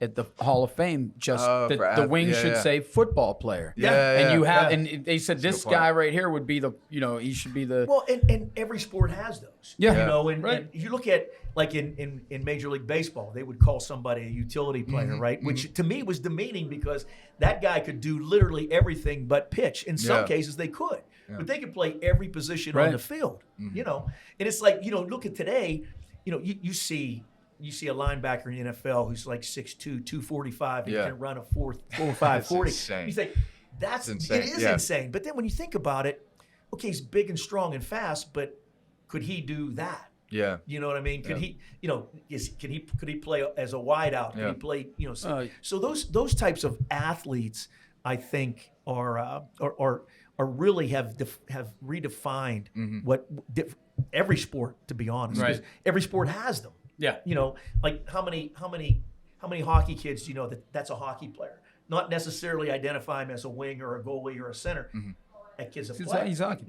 at the Hall of Fame, just that the wing should say football player. And they said this guy right here would be the, he should be the. Well, and every sport has those. Yeah. And you look at, like in Major League Baseball, they would call somebody a utility player, right? Which to me was demeaning, because that guy could do literally everything but pitch. In some cases they could, but they could play every position on the field, And it's like, look at today, you see a linebacker in the NFL who's like 6'2", 245, and can run a 4.5 40. Insane. You think that's insane. It is insane. But then when you think about it, okay, he's big and strong and fast, but could he do that? Yeah. You know what I mean? Could he, could he play as a wideout? Could he play, so those types of athletes, I think, are really have redefined what every sport, to be honest. Right. Every sport has them. Yeah. Like how many hockey kids do you know that's a hockey player? Not necessarily identify him as a wing or a goalie or a center. That kid's a player.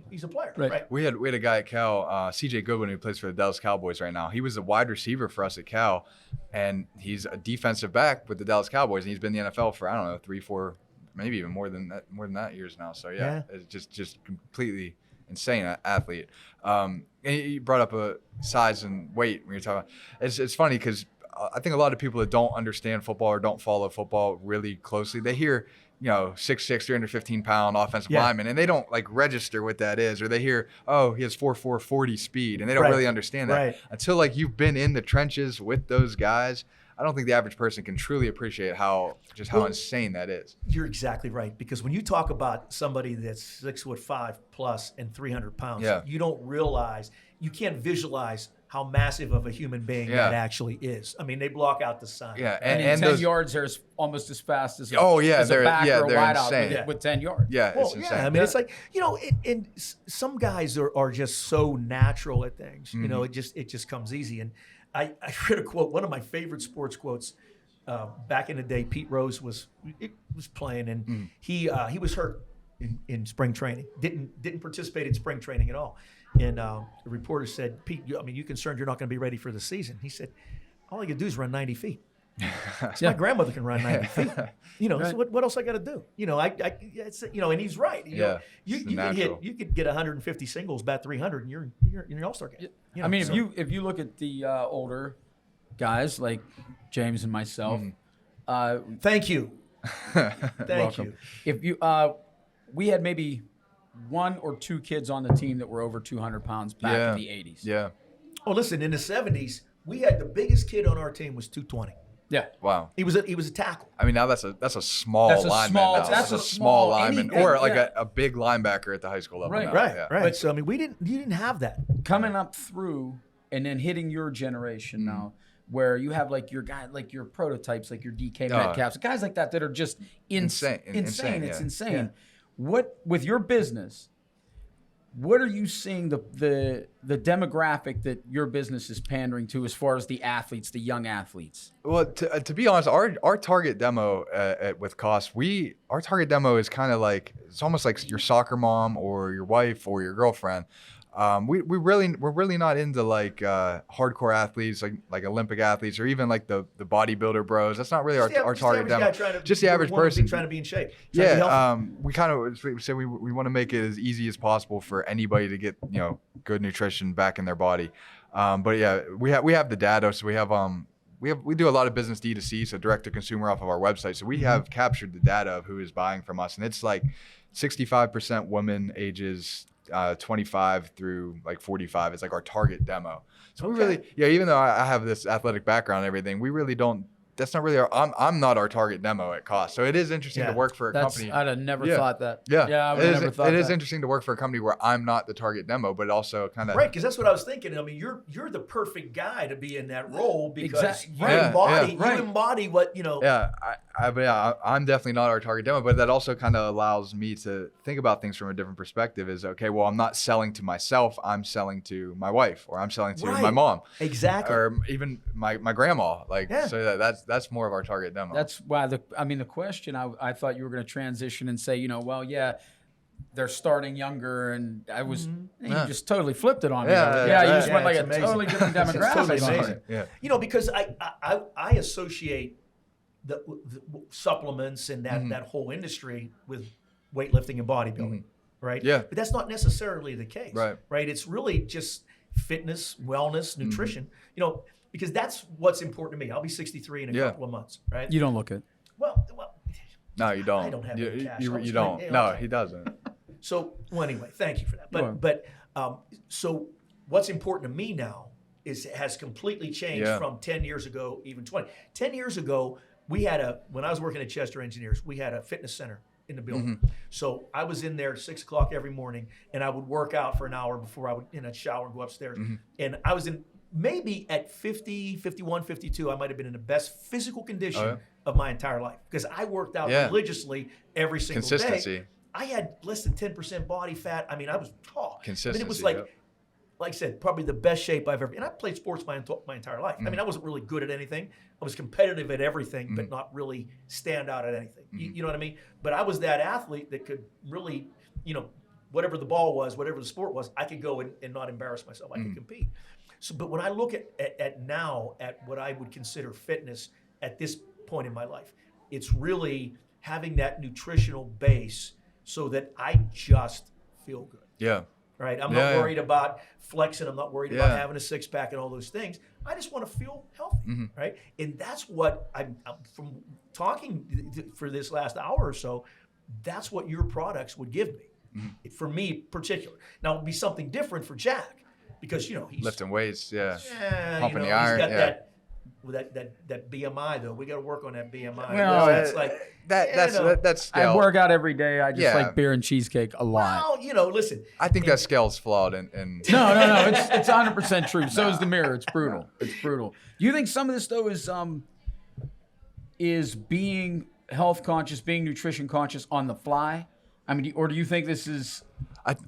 He's a player, right? We had a guy at Cal, CJ Goodwin, who plays for the Dallas Cowboys right now. He was a wide receiver for us at Cal, and he's a defensive back with the Dallas Cowboys, and he's been in the NFL for, I don't know, 3, 4, maybe even more than that years now. So it's just completely insane athlete. And you brought up a size and weight when you're talking about. It's funny because I think a lot of people that don't understand football or don't follow football really closely, they hear 6'6", 315-pound offensive lineman, and they don't register what that is, or they hear, oh, he has 4.4 40 speed, and they don't really understand that until you've been in the trenches with those guys. I don't think the average person can truly appreciate how insane that is. You're exactly right, because when you talk about somebody that's 6'5" plus and 300 pounds, you can't visualize how massive of a human being that actually is. I mean, they block out the sun. Yeah, and 10 yards, they're almost as fast as a they're back or a wide insane. out with 10 yards. Yeah, it's insane. I mean, it's like, and some guys are just so natural at things. It just comes easy. And I read a quote, one of my favorite sports quotes. Back in the day, Pete Rose was playing, and he was hurt in spring training. Didn't participate in spring training at all. And the reporter said, "Pete, you concerned you're not going to be ready for the season?" He said, "All I can do is run 90 feet. So my grandmother can run 90 feet. So what else I got to do? And he's right. You could get 150 singles, bat 300, and you're an all-star game. If you look at the older guys like James and myself, thank you. Thank you. If you, we had maybe 1 or 2 kids on the team that were over 200 pounds back in the 80s. Yeah. Oh, listen, in the 70s, we had the biggest kid on our team was 220. Yeah. Wow. He was a tackle. I mean, now that's a small lineman. That's a small lineman, or a big linebacker at the high school level. Right. Now. Right. But so you didn't have that coming up through, and then hitting your generation now, where you have your guy, your prototypes, like your DK Metcalfs, guys like that are just insane. It's insane. Yeah. What with your business? What are you seeing the demographic that your business is pandering to as far as the athletes, the young athletes? Well, to be honest, our target demo with KOS, our target demo is kind of it's almost like your soccer mom or your wife or your girlfriend. we're really not into like hardcore athletes, like Olympic athletes, or even like the bodybuilder bros. That's not really our target demo. Just the average person trying to be in shape. Yeah, we kind of say we want to make it as easy as possible for anybody to get good nutrition back in their body. But yeah, we have the data, so we do a lot of business D2C, so direct to consumer off of our website. So we have captured the data of who is buying from us, and it's like 65% women ages 25 through like 45 is like our target demo. So we really, even though I have this athletic background and everything, we really don't. That's not really I'm not our target demo at KOS. So it is interesting to work for a company. I'd have never thought that. Yeah, I would have never thought that. It is interesting to work for a company where I'm not the target demo, but also kind of right, because that's what I was thinking. I mean, you're the perfect guy to be in that role because you embody what Yeah, I'm definitely not our target demo, but that also kind of allows me to think about things from a different perspective. Is okay, well, I'm not selling to myself. I'm selling to my wife, or I'm selling to my mom, exactly, or even my grandma. So that's more of our target demo. That's why the question I thought you were going to transition and say, they're starting younger, and I was you just totally flipped it on me. You just went like a totally different demographic. Totally amazing. Yeah. Because I associate the supplements and that whole industry with weightlifting and bodybuilding, right? Yeah. But that's not necessarily the case, right? It's really just fitness, wellness, nutrition. Because that's what's important to me. I'll be 63 in a couple of months, right? You don't look it. Well, no, you don't. I don't have any cash. You don't. No, he doesn't. So, anyway, thank you for that. But so what's important to me now has completely changed from 10 years ago, even 20. 10 years ago, when I was working at Chester Engineers, we had a fitness center in the building. So I was in there 6 o'clock every morning, and I would work out for an hour before I would shower and go upstairs. And I was in maybe at 50, 51, 52, I might have been in the best physical condition of my entire life because I worked out religiously every single day. I had less than 10% body fat. I mean, I was tall. Consistency. It was like I said, probably the best shape I've ever. And I played sports my entire life. I mean, I wasn't really good at anything. I was competitive at everything, but not really stand out at anything. You know what I mean? But I was that athlete that could really, whatever the ball was, whatever the sport was, I could go and not embarrass myself. I could compete. So, but when I look at now at what I would consider fitness at this point in my life, it's really having that nutritional base so that I just feel good. Yeah. Right. I'm not worried about flexing. I'm not worried about having a six pack and all those things. I just want to feel healthy. Right. And that's what I'm from talking for this last hour or so. That's what your products would give me. For me, particular. Now, it would be something different for Jack because he's lifting weights. Pumping the iron. He's got that BMI though. We got to work on that BMI. Well, it's like that's scale. I work out every day. I just like beer and cheesecake a lot. Well, listen. I think that scale's flawed. And no, it's 100% true. So is the mirror. It's brutal. It's brutal. Do you think some of this though is being health conscious, being nutrition conscious on the fly? I mean, or do you think this is?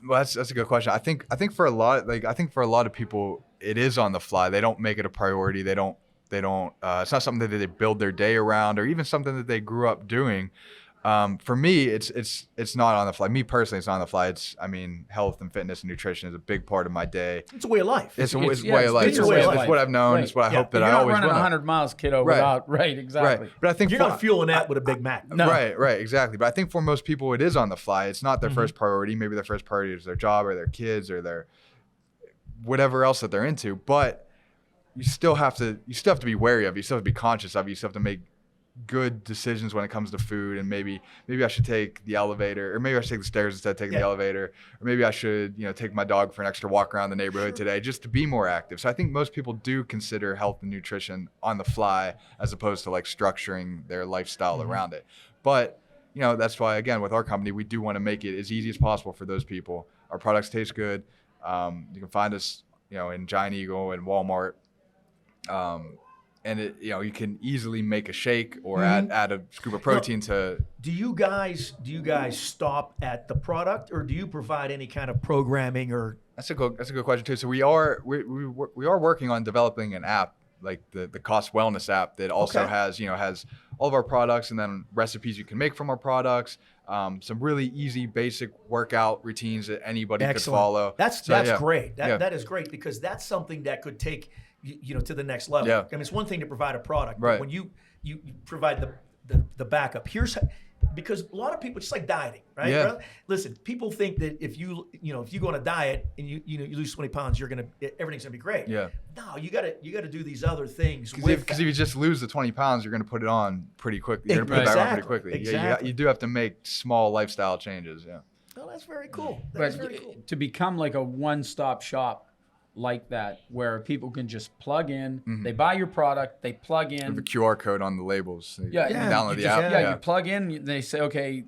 That's a good question. I think for a lot of people, it is on the fly. They don't make it a priority. They don't. It's not something that they build their day around, or even something that they grew up doing. For me, it's not on the fly. Me personally, it's not on the fly. Health and fitness and nutrition is a big part of my day. It's a way of life. It's a way of life. It's what I've known. Right. It's what I hope that I always will. You're not running 100 miles, kiddo, without exactly. Right. But I think you're not fueling that with a Big Mac. No. Right, exactly. But I think for most people, it is on the fly. It's not their first priority. Maybe their first priority is their job or their kids or their whatever else that they're into. But you still have to be wary of. You still have to be conscious of. You still have to make good decisions when it comes to food, and maybe I should take the elevator, or maybe I should take the stairs instead of taking the elevator, or maybe I should take my dog for an extra walk around the neighborhood today just to be more active. So I think most people do consider health and nutrition on the fly as opposed to like structuring their lifestyle around it. But that's why, again, with our company, we do want to make it as easy as possible for those people. Our products taste good. You can find us in Giant Eagle and Walmart. And you can easily make a shake or add a scoop of protein to. Do you guys stop at the product, or do you provide any kind of programming or? That's a good question too. So we are working on developing an app like the KOS Wellness app that also Okay. has all of our products and then recipes you can make from our products. Some really easy, basic workout routines that anybody could follow. That's yeah. great. Yeah. That is great because that's something that could take to the next level. Yeah. I mean, it's one thing to provide a product, but Right. when you provide the backup, because a lot of people, just like dieting, right? Yeah. Listen, people think that if you go on a diet and you lose 20 pounds, everything's gonna be great. Yeah. No, you gotta do these other things. Because if you just lose the 20 pounds, you're going to put it on pretty quickly. You're going to put it back on pretty quickly. Exactly. Yeah, you do have to make small lifestyle changes. Yeah. Well, that's very cool. But to become like a one-stop shop like that, where people can just plug in, they buy your product, they plug in. Have a QR code on the labels. So Yeah, you yeah, can download you the just- app. you plug in, they say, okay,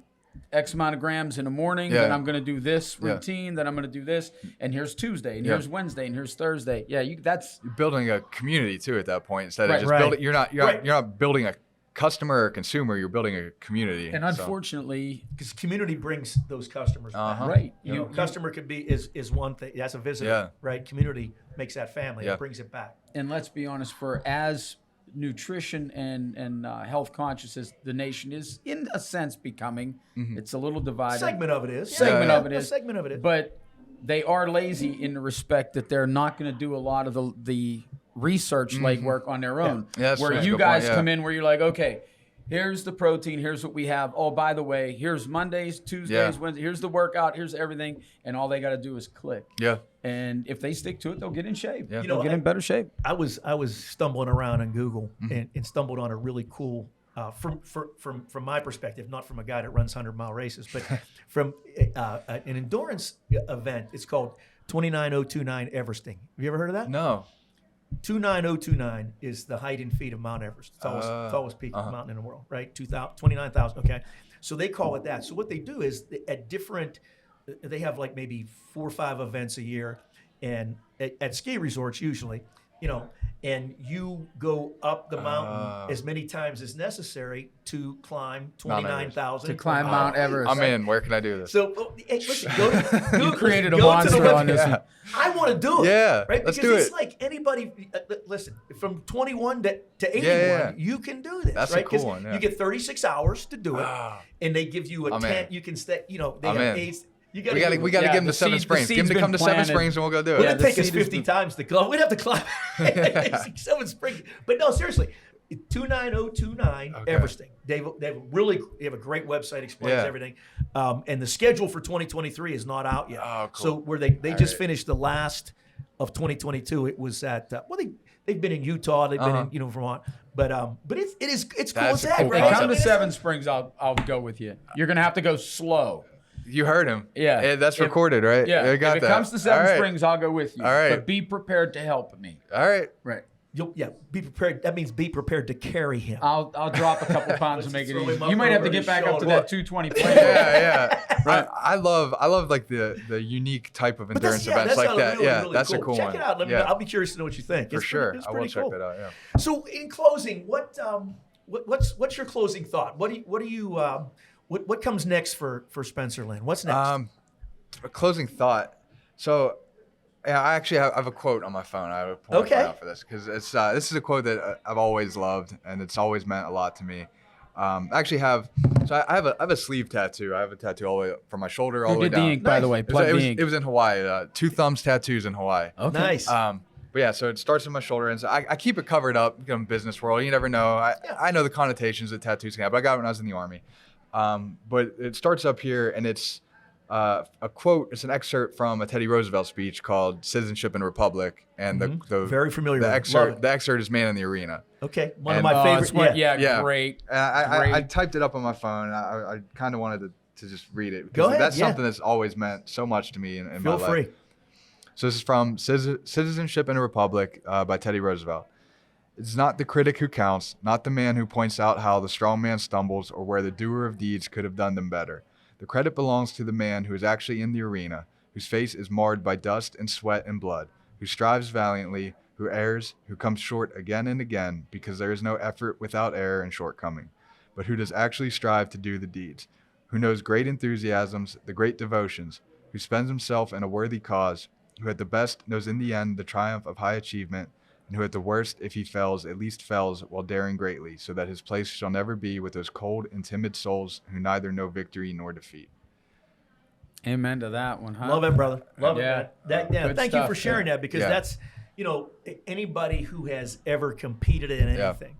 X amount of grams in the morning, Yeah. then I'm going to do this Yeah. routine, then I'm going to do this, and here's Tuesday, and Yeah. here's Wednesday, and here's Thursday. Yeah, that's You're building a community too at that point instead Right. of just Right. building. You're Right. not building a customer or consumer. You're building a community. and So, unfortunately, because community brings those customers back. Uh-huh. right, Customer could be is one thing. That's a visitor, Yeah. right? Community makes that family. Yeah. It brings it back. and let's be honest, for as nutrition and health conscious as the nation is in a sense becoming, it's a little divided. Segment of it is. Segment Yeah, of it a is. segment of it is. But they are lazy in the respect that they're not going to do a lot of the research legwork on their own. Yeah, that's where true. you Good guys point, yeah. come in where you're like, okay, here's the protein, here's what we have. Oh, by the way, here's Mondays, Tuesdays, Yeah. Wednesdays, here's the workout, here's everything, and all they got to do is click. Yeah. And if they stick to it, they'll get in shape. Yeah. They'll get in better shape. I was stumbling around on Google Mm-hmm. and stumbled on a really cool from my perspective, not from a guy that runs 100-mile races, but from an endurance event. It's called 29029 Everesting. Have you ever heard of that? No. 29029 is the height and feet of Mount Everest, tallest peak mountain in the world, right? 29,000. Okay, so they call it that. So what they do is they have like maybe 4 or 5 events a year, and at ski resorts usually, and you go up the mountain as many times as necessary to climb 29,000. To climb Mount Everest. I'm in. Where can I do this? So, hey, listen, go to, You created a go to the monster website. on this one. I want to do it. Yeah, right. let's Because do it's it. like anybody. Listen, from 21 to 81, Yeah. you can do this. That's a right? cool 'Cause one, yeah. You get 36 hours to do it, Ah. and they give you a I'm tent. in. You can stay. They I'm have in. aids. We got to give Yeah, them the to Seven seed- the Springs. Give them seed's to come been to Seven planted. Springs and we'll go do Well, it. it'd the take us seed is 50 the- times to climb. We'd have to climb 7 Springs. But no, seriously, 29029 Okay. Everesting. They have a great website, explains Yeah. everything. And the schedule for 2023 is not out yet. Oh, cool. So where they just right. finished the last of 2022, it was at they've been in Utah, they've been in Vermont, but it's cool That's as a heck, cool right? They concept. come to It's- Seven Springs, I'll go with you. You're gonna have to go slow. You heard him. Yeah. That's If- recorded, right? Yeah. I got if it that. comes to Seven All right. Springs, I'll go with you. All right. But be prepared to help me. All right. Right. Be prepared. That means be prepared to carry him. I'll drop a couple pounds and make it throw him easy. up You might have to over get his back up to shoulder. that 225. Yeah. Right. I love like the unique type of But endurance events that's like really, that. really, yeah, really that's cool. a cool Check one. it out. Let me yeah. know. I'll be curious to know what you think. For sure. It's I will pretty check cool. that out. Yeah. So, in closing, what's your closing thought? What comes next for Spencer Lynn? What's next? A closing thought. So, yeah, I actually have a quote on my phone. I have pull my phone Okay. out for this because this is a quote that I've always loved and it's always meant a lot to me. I actually have a sleeve tattoo. I have a tattoo all the way up from my shoulder all Who the way did the down. ink, by the way? Plug the ink. It was in Hawaii. 2 thumbs tattoos in Hawaii. Okay. Nice. But yeah, so it starts in my shoulder, and so I keep it covered up. In the business world, you never know. I know the connotations that tattoos can have, but I got it when I was in the Army. But it starts up here, and it's a quote. It's an excerpt from a Teddy Roosevelt speech called "Citizenship in a Republic," and the Very familiar. the with it. Love excerpt it. the excerpt is "Man in the Arena." Okay, one of And- my favorite. It's one- yeah. yeah, great. And I Great. typed it up on my phone. I kind of wanted to just read it Go because ahead, that's yeah. something that's always meant so much to me in my Feel life. free. So this is from Citizenship in a Republic by Teddy Roosevelt. It's not the critic who counts, not the man who points out how the strong man stumbles or where the doer of deeds could have done them better. The credit belongs to the man who is actually in the arena, whose face is marred by dust and sweat and blood, who strives valiantly, who errs, who comes short again and again, because there is no effort without error and shortcoming, but who does actually strive to do the deeds, who knows great enthusiasms, the great devotions, who spends himself in a worthy cause, who at the best knows in the end the triumph of high achievement, and who at the worst, if he fails, at least fails while daring greatly, so that his place shall never be with those cold and timid souls who neither know victory nor defeat. Amen to that one, huh? Love it, brother. Love Yeah. it, man. Good Thank you stuff, for sharing that, because Yeah. that's, anybody who has ever competed in anything,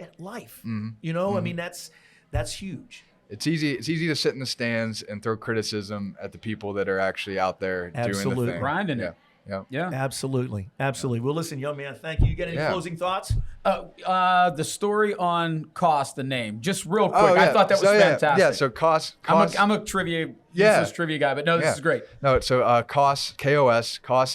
at life, I mean, that's huge. It's easy to sit in the stands and throw criticism at the people that are actually out there doing Absolutely. the thing. Grinding it. Yeah. Absolutely. Well, listen, young man, thank you. You got any closing thoughts? The story on KOS, the name, just real quick. Oh, yeah. I thought that was fantastic. Yeah, so KOS. I'm a trivia, useless trivia guy, but no, this is great. No, so KOS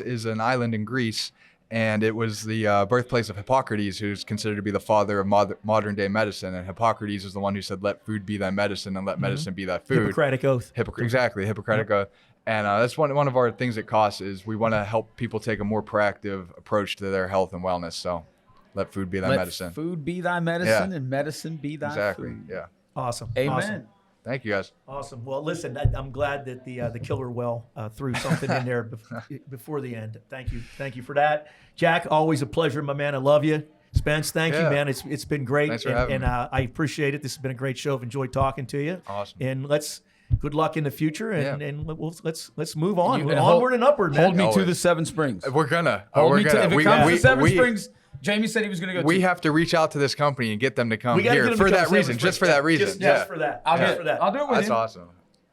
is an island in Greece, and it was the birthplace of Hippocrates, who's considered to be the father of modern day medicine. And Hippocrates is the one who said, "Let food be thy medicine, and let medicine be thy food." Hippocratic oath. Exactly, Hippocratic oath. And that's one of our things at KOS is we want to help people take a more proactive approach to their health and wellness. So, let food be thy medicine. Let food be thy medicine, and medicine be thy food. Yeah. Awesome. Amen. Awesome. Thank you, guys. Awesome. Well, listen, I'm glad that the killer well threw something in there before the end. Thank you for that, Jack. Always a pleasure, my man. I love you. Spence, thank you, man. It's been great, Thanks for having me. I appreciate it. This has been a great show. I've enjoyed talking to you. Awesome. And good luck in the future, and let's move on. And Onward and upward, man. Hold me to Always. the Seven Springs. We're gonna. Hold me to, if it comes to Seven we- Springs, Jamie said he was going to go. We have to reach out to this company and get them to come We gotta get here them for to come that to Seven reason. Springs. Just for that reason. Just for that. I'll Just do for that. I'll do it with That's him. awesome.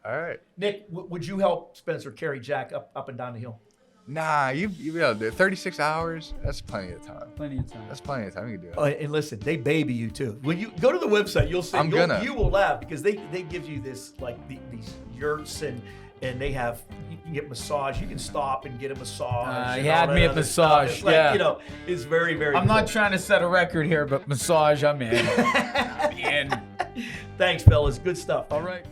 All right. Nick, would you help Spencer carry Jack up and down the hill? Nah, you 36 hours. That's plenty of time. Plenty of time. That's plenty of time. You can do it. And listen, they baby you too. When you go to the website, you'll see. You will laugh because they give you this these yurts and they have, you can get massage. You can stop and get a massage. He had me at massage. It's like, it's very, very. I'm cool. not trying to set a record here, but massage, I'm in. I'm in. Thanks, fellas. Good stuff. All right.